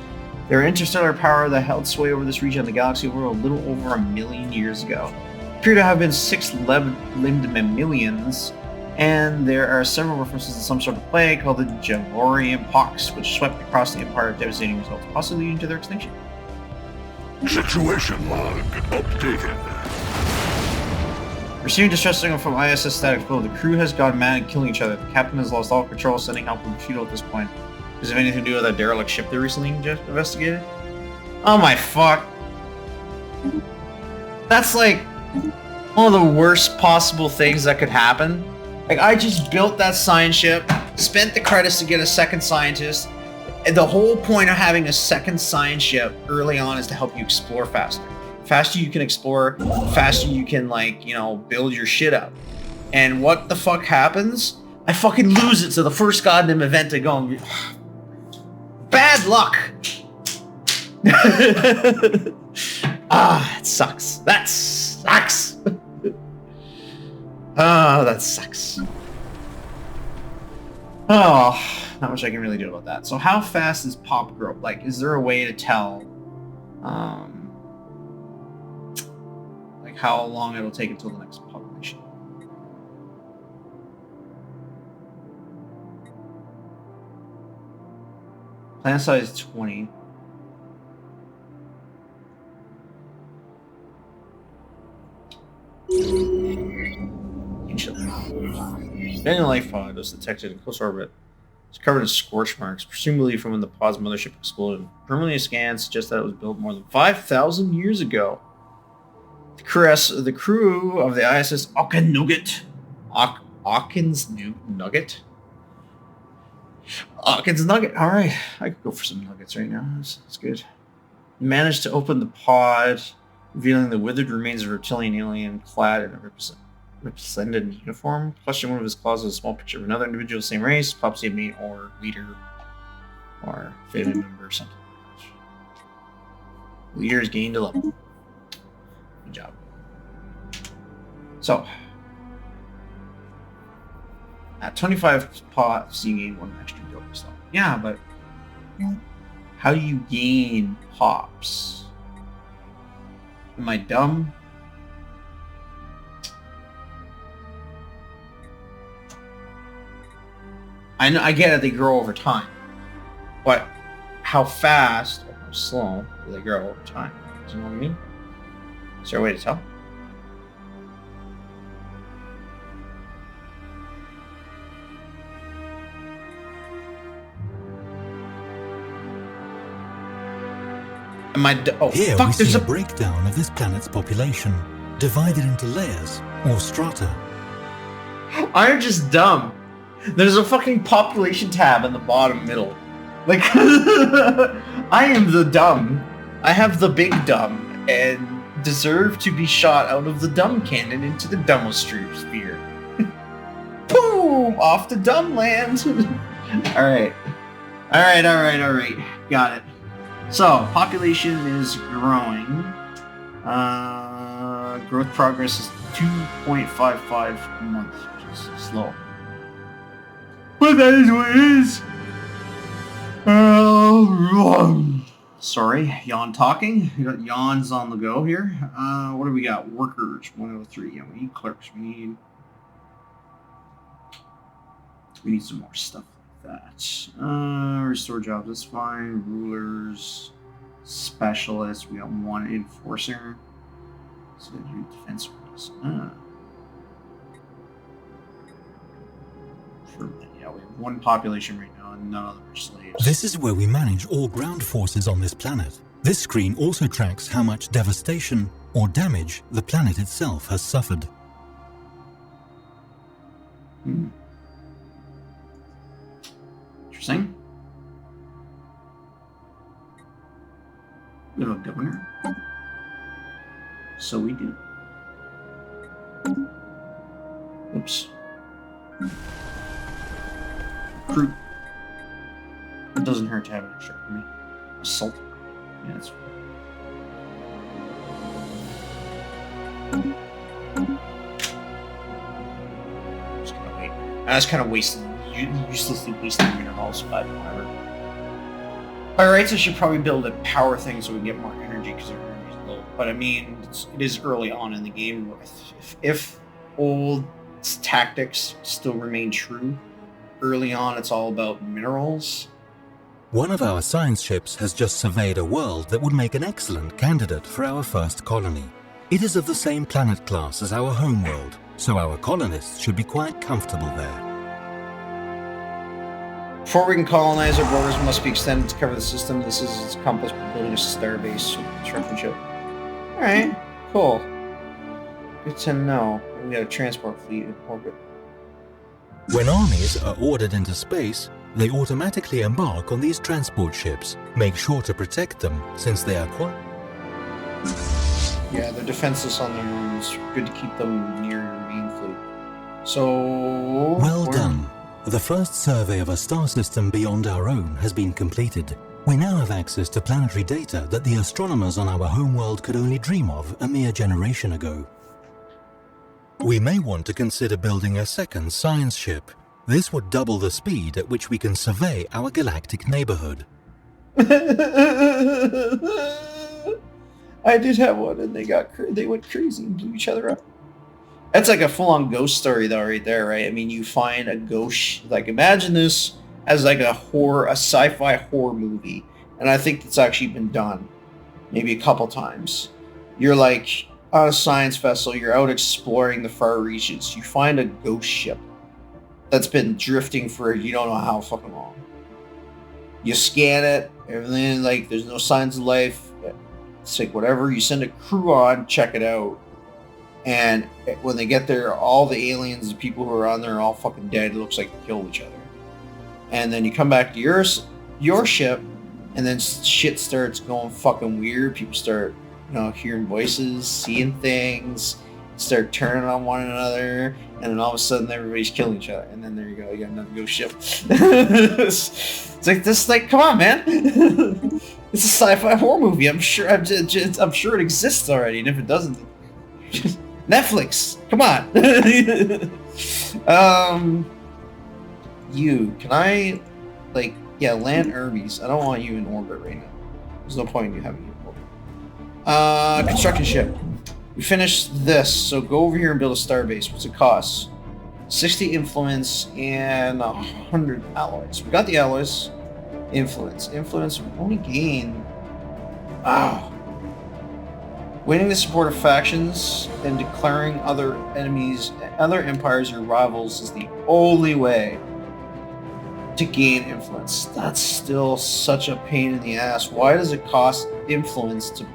Their interstellar power that held sway over this region of the galaxy were a little over 1 million years ago. Appear to have been 6-limbed mammalians, and there are several references to some sort of plague called the Javorian Pox, which swept across the Empire with devastating results, possibly leading to their extinction. Situation log updated. Receiving distress signal from ISS static flow. The crew has gone mad and killing each other. The captain has lost all control, sending help from futile at this point. Does it have anything to do with that derelict ship they recently investigated? Oh my fuck. That's like one of the worst possible things that could happen. Like, I just built that science ship, spent the credits to get a second scientist, and the whole point of having a second science ship early on is to help you explore faster. Faster you can explore, faster you can, like, you know, build your shit up. And what the fuck happens? I fucking lose it to the first goddamn event to go and... Bad luck! It sucks. That sucks! Oh, that sucks. Oh, not much I can really do about that. So how fast does pop grow? Like, is there a way to tell, like how long it'll take until the next population? Planet size 20. Daniel life pod was detected in close orbit. It's covered in scorch marks, presumably from when the pod's mothership exploded. Preliminary scans suggest that it was built more than 5,000 years ago. The crew of the ISS Hawkins Nugget? Hawkins Nugget. All right. I could go for some nuggets right now. That's good. Managed to open the pod, revealing the withered remains of a reptilian alien clad in a represented uniform. Question one of his claws is a small picture of another individual, same race, popsy mate or leader or family member or something. Leader has gained a level. Good job. So, at 25 pots, you gain 1 extra building slot. Yeah, but how do you gain pops? Am I dumb? I get it, they grow over time. But how fast or how slow do they grow over time? Do you know what I mean? Is there a way to tell? Here we see a breakdown of this planet's population, divided into layers or strata. I'm just dumb. There's a fucking population tab in the bottom middle. Like, I am the dumb. I have the big dumb and deserve to be shot out of the dumb cannon into the dumbest sphere. Boom! Off to dumb land. Alright. Got it. So, population is growing. Growth progress is 2.55 a month, which is slow. But that is what it is. Sorry, yawn talking. We got yawns on the go here. What do we got? Workers, 103. Yeah, we need clerks. We need some more stuff like that. Restore jobs, that's fine. Rulers, specialists. We got 1 enforcer. So defense rules. Yeah, we have 1 population right now, and none of them are slaves. This is where we manage all ground forces on this planet. This screen also tracks how much devastation or damage the planet itself has suffered. Interesting. We have a governor. So we do. Oops. Recruit. It doesn't hurt to have an extra for me. Assault. Yeah, that's fine. Just gonna wait. I was kind of uselessly wasting minerals, but whatever. Alright, so I should probably build a power thing so we can get more energy because our energy is low. But I mean, it is early on in the game. If old tactics still remain true, early on it's all about minerals. One of our science ships has just surveyed a world that would make an excellent candidate for our first colony. It is of the same planet class as our homeworld, so our colonists should be quite comfortable there. Before we can colonize, our borders must be extended to cover the system. This is its compass for building a starbase construction ship. Alright, cool. Good to know. We got a transport fleet in orbit. When armies are ordered into space, they automatically embark on these transport ships. Make sure to protect them, since they are quite... Yeah, they're defenseless on their own. It's good to keep them near your main fleet. So... Well done. The first survey of a star system beyond our own has been completed. We now have access to planetary data that the astronomers on our homeworld could only dream of a mere generation ago. We may want to consider building a second science ship. This would double the speed at which we can survey our galactic neighborhood. I did have one, and they went crazy and blew each other up. That's like a full-on ghost story, though, right there, right? I mean, you find a ghost. Like, imagine this as like a sci-fi horror movie, and I think it's actually been done, maybe a couple times. You're like on a science vessel, you're out exploring the far reaches. You find a ghost ship that's been drifting for you don't know how fucking long. You scan it, everything, like, there's no signs of life. It's like whatever, you send a crew on, check it out, And when they get there, all the aliens, the people who are on there, are all fucking dead. It looks like they killed each other. And then you come back to your ship, and then shit starts going fucking weird. People start, hearing voices, seeing things, start turning on one another, and then all of a sudden everybody's killing each other. And then there you go, you got another ghost ship. It's like this, come on, man. It's a sci-fi horror movie. I'm sure it exists already, and if it doesn't, Netflix, come on. Can I, land Hermes. I don't want you in orbit right now. There's no point in you having you in orbit. Construction ship. We finished this, so go over here and build a starbase. What's it cost? 60 influence and 100 alloys. We got the alloys. Influence. Influence, we only gain... Winning the support of factions and declaring other empires your rivals is the only way to gain influence. That's still such a pain in the ass. Why does it cost influence to...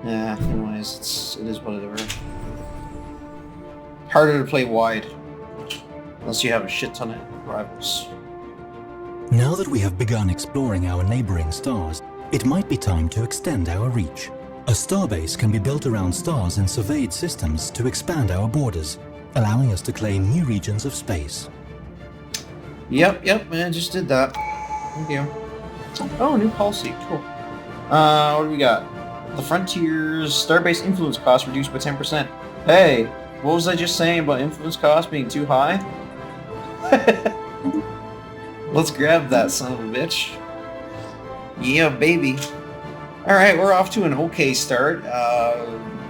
anyways, it is what it is. Harder to play wide. Unless you have a shit ton of rivals. Now that we have begun exploring our neighboring stars, it might be time to extend our reach. A starbase can be built around stars in surveyed systems to expand our borders, allowing us to claim new regions of space. Yep, man, just did that. Thank you. Oh, new policy, cool. What do we got? The Frontiers Starbase influence cost reduced by 10%. Hey, what was I just saying about influence cost being too high? Let's grab that son of a bitch. Yeah, baby. Alright, we're off to an okay start.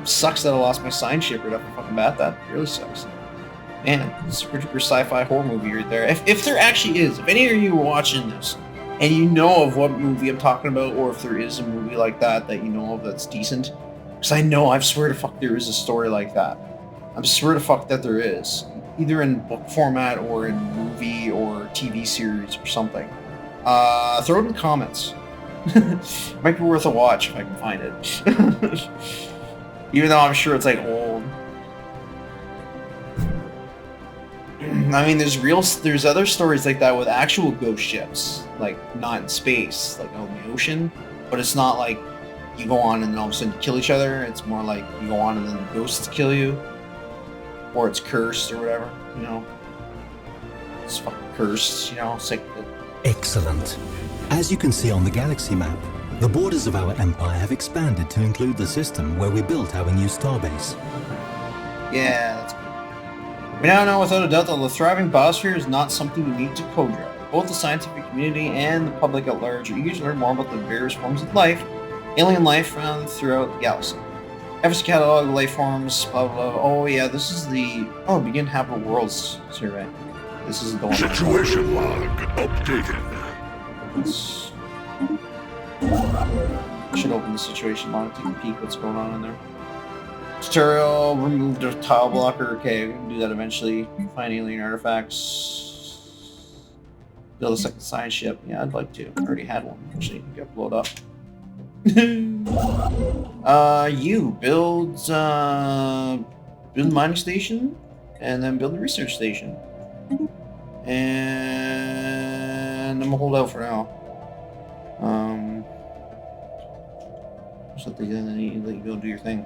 Sucks that I lost my sign ship right off the fucking bat. That really sucks. Man, it's a super sci-fi horror movie right there. If there actually is, if any of you are watching this, and you know of what movie I'm talking about, or if there is a movie like that you know of that's decent, because I swear to fuck there is a story like that. I swear to fuck that there is. Either in book format, or in movie, or TV series, or something. Throw it in the comments. Might be worth a watch if I can find it. Even though I'm sure it's old. I mean, there's other stories like that with actual ghost ships, not in space, on the ocean, but it's not like you go on and then all of a sudden you kill each other. It's more like you go on and then the ghosts kill you, or it's cursed or whatever. It's fucking cursed. It's like. Excellent. As you can see on the galaxy map, the borders of our empire have expanded to include the system where we built our new starbase. Yeah, that's good. We now know without a doubt that the thriving biosphere is not something unique to Kodra. Both the scientific community and the public at large are eager to learn more about the various forms of life, alien life found throughout the galaxy. Efforts to catalog life forms, blah blah blah. Oh yeah, this is the begin habitable worlds survey. This is the one. Situation log updated. Should open the situation log, take a peek what's going on in there. Tutorial, remove the tile blocker. Okay, we can do that eventually. Find alien artifacts. Build a second science ship. Yeah, I'd like to. I already had one. Actually, got blown up. You build the mining station, and then build the research station. And I'm gonna hold out for now. Just let you go do your thing.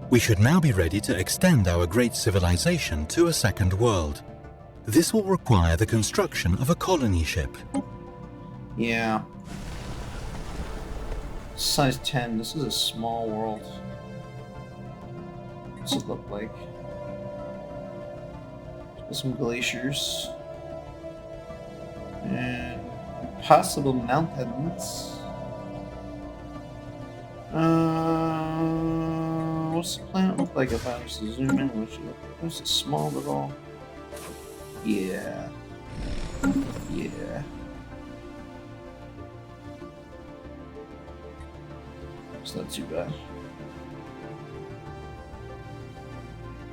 We should now be ready to extend our great civilization to a second world. This will require the construction of a colony ship. Yeah. Size 10. This is a small world. What's it look like? Some glaciers. And possible mountains. What's the planet look like if I was to zoom in? What's it small at all? Yeah. Yeah. It's not too bad.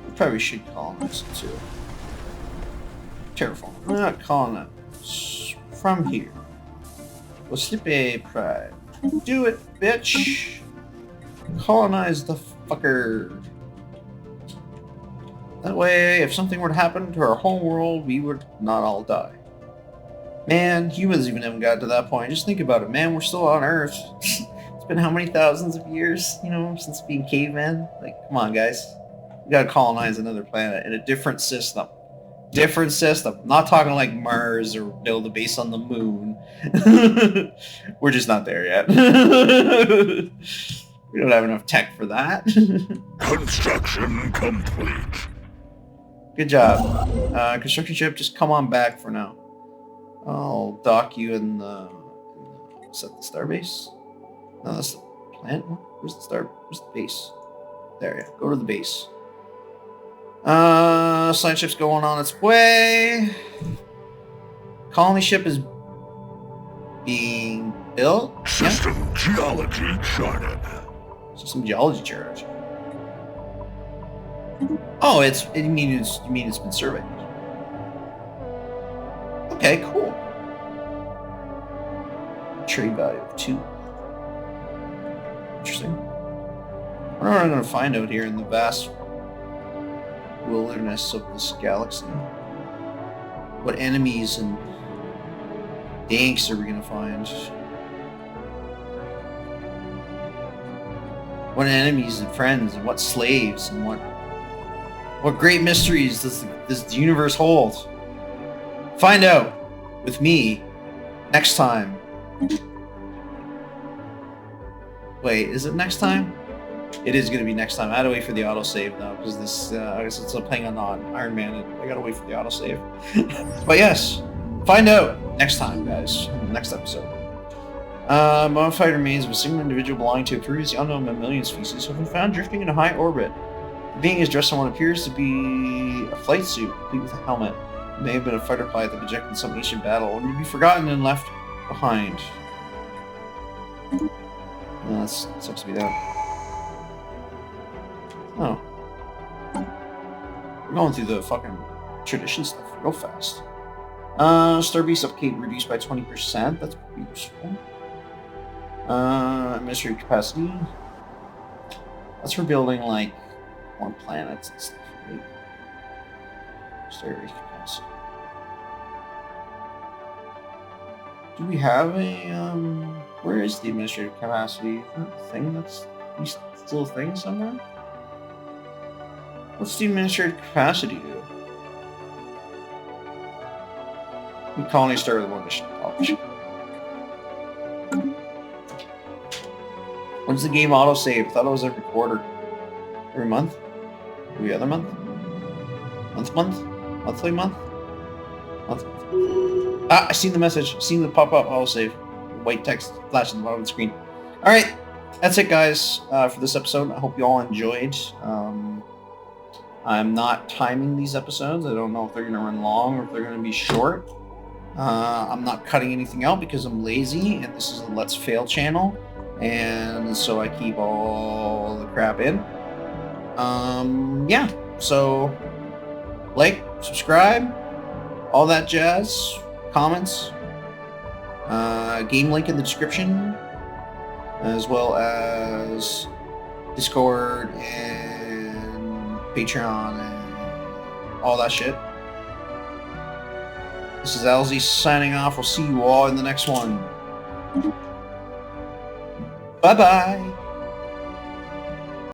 We probably should colonize it too. Terraform. We're not calling it from here. We'll slip a pride. Do it, bitch. colonize the fucker. That way, if something were to happen to our home world, we would not all die. Man, humans even haven't got to that point. Just think about it, man. We're still on Earth. It's been how many thousands of years, since being cavemen? Like, come on, guys. We gotta colonize another planet in a different system. Different system. I'm not talking like Mars or build a base on the moon. We're just not there yet. We don't have enough tech for that. Construction complete. Good job. Construction ship, just come on back for now. I'll dock you in the... Is that the starbase? No, that's the planet. Where's the base? There, yeah. Go to the base. Science ship's going on its way. Colony ship is being built. System geology charted. System geology charted. Oh, you mean it's been surveyed. Okay, cool. Trade value of 2. Interesting. I wonder what I'm gonna find out here in the vast wilderness of this galaxy. What enemies and danks are we gonna find? What enemies and friends and what slaves and what great mysteries does the universe hold? Find out with me next time. Wait, is it next time? It is going to be next time. I had to wait for the autosave though, because this, I guess it's playing on Iron Man. I got to wait for the autosave. But yes, find out next time, guys. Next episode. Modified remains of a single individual belonging to a previously unknown mammalian species have been found drifting in a high orbit. The being is dressed in what appears to be a flight suit, complete with a helmet. It may have been a fighter pilot that projected in some ancient battle, or may be forgotten and left behind. No, that sucks to be that. Oh. We're going through the fucking tradition stuff real fast. Starbase upkeep reduced by 20%. That's pretty useful. Administrative capacity. That's for building, like, more planets and stuff, right? Starbase capacity. Do we have a, where is the administrative capacity? Is that a thing that's still a thing somewhere? What's the administrative capacity do? We colony start with one mission. When's the game autosave? I thought it was every quarter. Every month? Every other month? Month? Monthly month? Month. Ah, I seen the message. Seen the pop-up autosave. White text flashing at the bottom of the screen. Alright, that's it, guys, for this episode. I hope you all enjoyed. I'm not timing these episodes. I don't know if they're going to run long or if they're going to be short. I'm not cutting anything out because I'm lazy, and this is a Let's Fail channel, and so I keep all the crap in. Yeah, so like, subscribe, all that jazz, comments, game link in the description, as well as Discord and Patreon and all that shit. This is LZ signing off. We'll see you all in the next one. Bye-bye.